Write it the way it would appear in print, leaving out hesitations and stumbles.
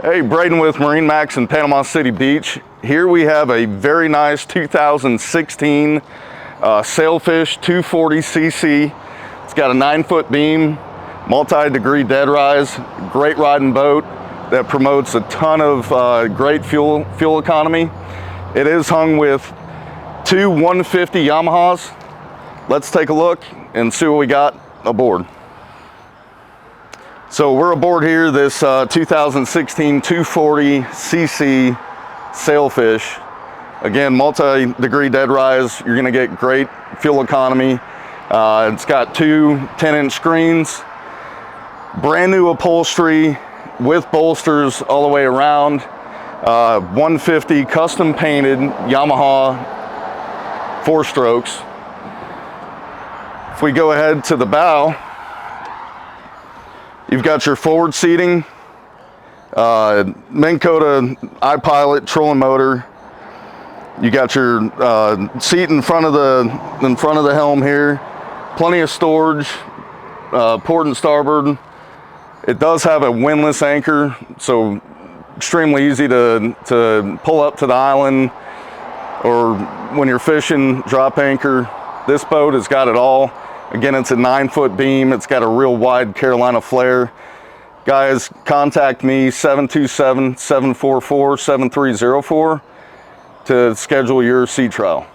Hey, Braden with MarineMax in Panama City Beach. Here we have a very nice 2016 Sailfish 240cc. It's got a 9-foot beam, multi-degree dead rise, great riding boat that promotes a ton of great fuel economy. It is hung with two 150 Yamahas. Let's take a look and see what we got aboard. So we're aboard here, this 2016 240cc Sailfish. Again, multi-degree dead rise. You're gonna get great fuel economy. It's got two 10-inch screens, brand new upholstery with bolsters all the way around. 150 custom painted Yamaha 4-strokes. If we go ahead to the bow, you've got your forward seating, Minn Kota iPilot trolling motor. You got your seat in front of the helm here. Plenty of storage, port and starboard. It does have a windlass anchor, so extremely easy to pull up to the island, or when you're fishing, drop anchor. This boat has got it all. Again, it's a 9-foot beam. It's got a real wide Carolina flare. Guys, contact me 727-744-7304 to schedule your sea trial.